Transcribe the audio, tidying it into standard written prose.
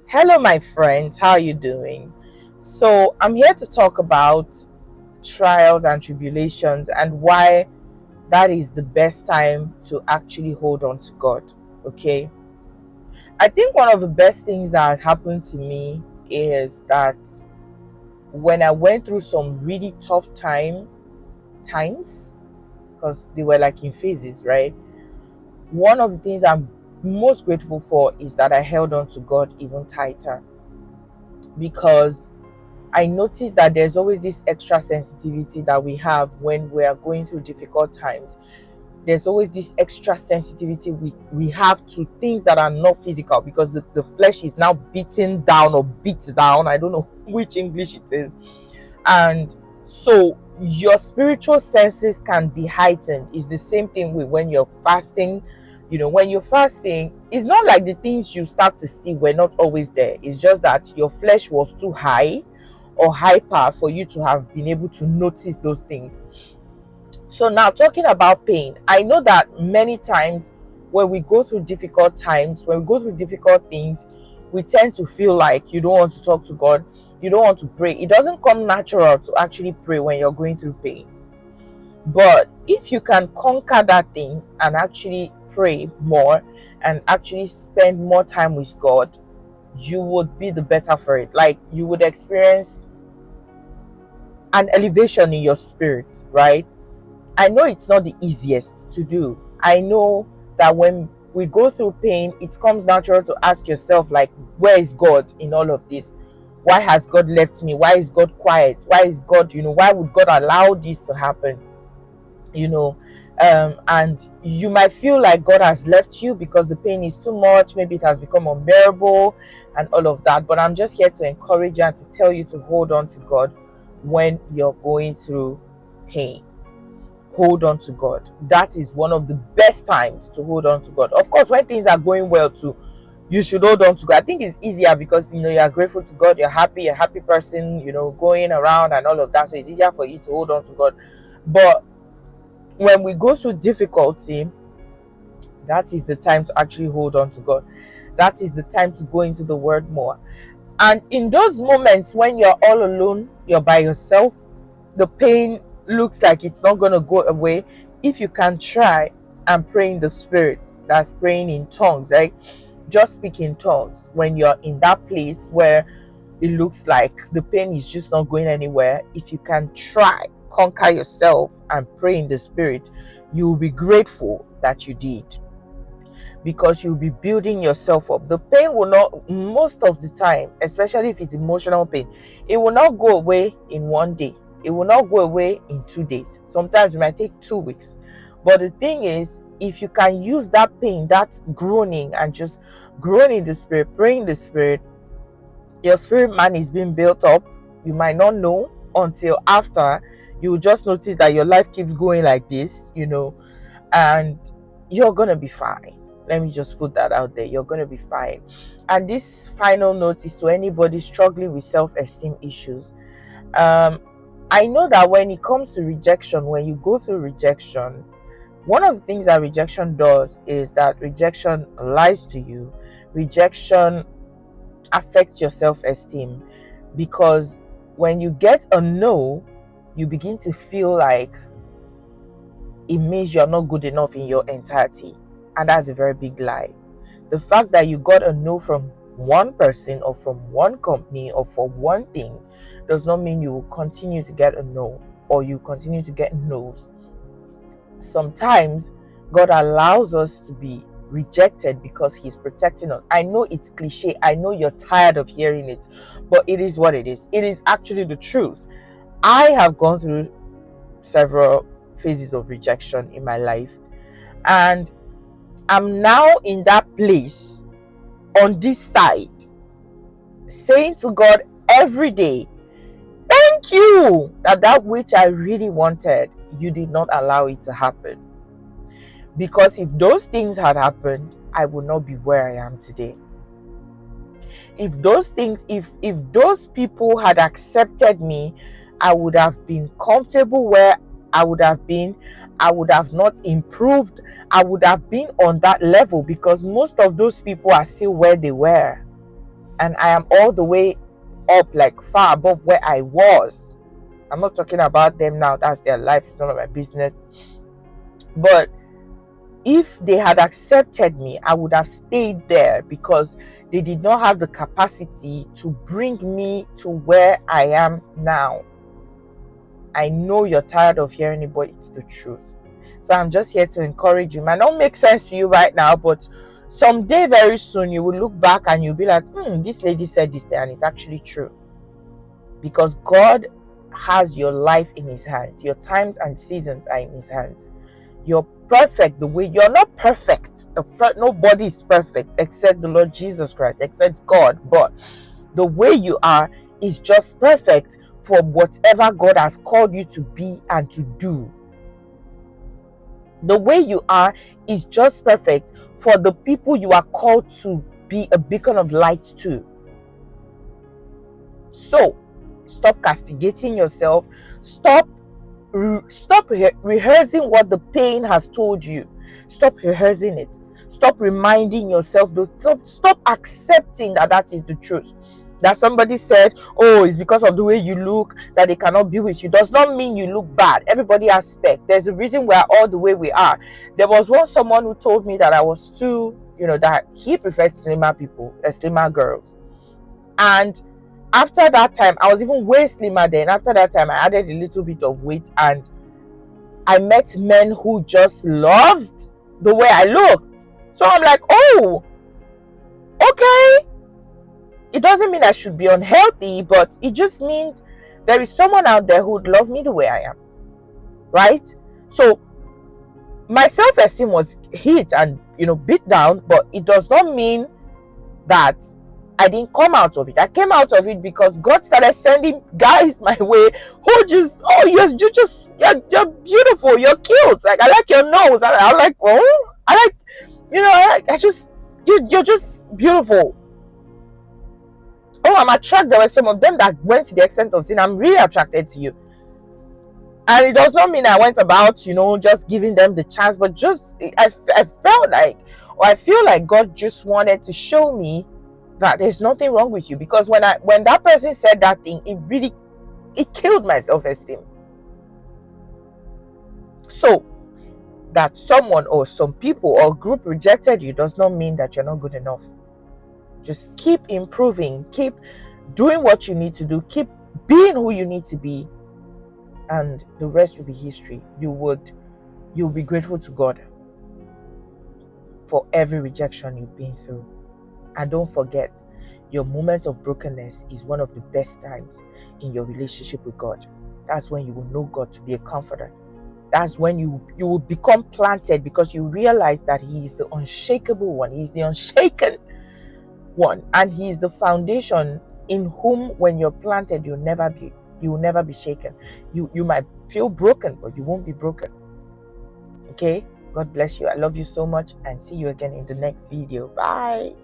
Hello, my friends. How are you doing? So, I'm here to talk about trials and tribulations and why that is the best time to actually hold on to God. Okay. I think one of the best things that happened to me is that when I went through some really tough times, because they were like in phases, right? One of the things I'm most grateful for is that I held on to God even tighter because I noticed that there's always this extra sensitivity that we have when we are going through difficult times. There's always this extra sensitivity we have to things that are not physical because the flesh is now beaten down or beat down. I don't know which English it is. And so your spiritual senses can be heightened. It's the same thing with when you're fasting. When you're fasting, it's not like the things you start to see were not always there. It's just that your flesh was too high or hyper for you to have been able to notice those things. So now, talking about pain, I know that many times when we go through difficult times, when we go through difficult things, we tend to feel like you don't want to talk to God, you don't want to pray. It doesn't come natural to actually pray when you're going through pain. But if you can conquer that thing and actually pray more and actually spend more time with God, you would be the better for it. Like, you would experience an elevation in your spirit, right? I know it's not the easiest to do. I know that when we go through pain, it comes natural to ask yourself, like, where is God in all of this? Why has God left me? Why is God quiet? Why is God, why would God allow this to happen? And you might feel like God has left you because the pain is too much. Maybe it has become unbearable and all of that. But I'm just here to encourage you and to tell you to hold on to God when you're going through pain. Hold on to God. That is one of the best times to hold on to God. Of course, when things are going well too, you should hold on to God. I think it's easier because you are grateful to God, you're happy, a happy person, going around and all of that. So it's easier for you to hold on to God. But when we go through difficulty, that is the time to actually hold on to God. That is the time to go into the word more. And in those moments when you're all alone, you're by yourself, the pain looks like it's not going to go away. If you can try and pray in the spirit, that's praying in tongues, right? Just speak in tongues when you're in that place where it looks like the pain is just not going anywhere. If you can try, conquer yourself and pray in the spirit, you will be grateful that you did, because you'll be building yourself up. The pain will not, most of the time, especially if it's emotional pain, it will not go away in one day. It will not go away in 2 days. Sometimes it might take 2 weeks. But the thing is, if you can use that pain, that groaning, and just groan in the spirit, pray in the spirit, your spirit man is being built up. You might not know until after. You will just notice that your life keeps going like this, and you're going to be fine. Let me just put that out there. You're going to be fine. And this final note is to anybody struggling with self-esteem issues. I know that when it comes to rejection, when you go through rejection, one of the things that rejection does is that rejection lies to you. Rejection affects your self-esteem, because when you get a no, you begin to feel like it means you're not good enough in your entirety. And that's a very big lie. The fact that you got a no from one person or from one company or for one thing does not mean you will continue to get a no, or you continue to get no's. Sometimes God allows us to be rejected because he's protecting us. I know it's cliche. I know you're tired of hearing it, but it is what it is. It is actually the truth. I have gone through several phases of rejection in my life, and I'm now in that place on this side, saying to God every day, thank you that which I really wanted, you did not allow it to happen. Because if those things had happened, I would not be where I am today. If those things, if those people had accepted me, I would have been comfortable where I would have been. I would have not improved. I would have been on that level, because most of those people are still where they were. and I am all the way up, like far above where I was. I'm not talking about them now. That's their life. It's none of my business. But if they had accepted me, I would have stayed there, because they did not have the capacity to bring me to where I am now. I know you're tired of hearing it, but it's the truth. So I'm just here to encourage you. It might not make sense to you right now, but someday very soon you will look back and you'll be like, this lady said this thing, and it's actually true. Because God has your life in his hands. Your times and seasons are in his hands. You're perfect the way you're not perfect. Nobody is perfect except the Lord Jesus Christ, except God. But the way you are is just perfect for whatever God has called you to be and to do. The way you are is just perfect for the people you are called to be a beacon of light to. So stop castigating yourself. Stop rehearsing what the pain has told you. Stop rehearsing it. Stop reminding yourself those. Stop accepting that is the truth. That somebody said, oh, it's because of the way you look that they cannot be with you, does not mean you look bad. Everybody has spec. There's a reason we are all the way we are. There was once someone who told me that I was too, that he preferred slimmer people, slimmer girls. And after that time, I was even way slimmer then. After that time, I added a little bit of weight, and I met men who just loved the way I looked. So I'm like, oh, okay. It doesn't mean I should be unhealthy, but it just means there is someone out there who would love me the way I am. Right? So my self-esteem was hit and, beat down, but it does not mean that I didn't come out of it. I came out of it because God started sending guys my way who just, you're beautiful, you're cute. Like, I like your nose. I like, you're just beautiful. Oh, I'm attracted. There were some of them that went to the extent of saying, I'm really attracted to you. And it does not mean I went about, just giving them the chance, but just, I felt like, or I feel like God just wanted to show me that there's nothing wrong with you. Because when that person said that thing, it killed my self-esteem. So that someone or some people or group rejected you does not mean that you're not good enough. Just keep improving, keep doing what you need to do, keep being who you need to be, and the rest will be history. You'll be grateful to God for every rejection you've been through. And don't forget, your moment of brokenness is one of the best times in your relationship with God. That's when you will know God to be a comforter. That's when you will become planted, because you realize that he is the unshakable one. He is the unshaken one, and he is the foundation in whom, when you're planted, you will never be shaken. You might feel broken, but you won't be broken. Okay, God bless you. I love you so much, and see you again in the next video. Bye.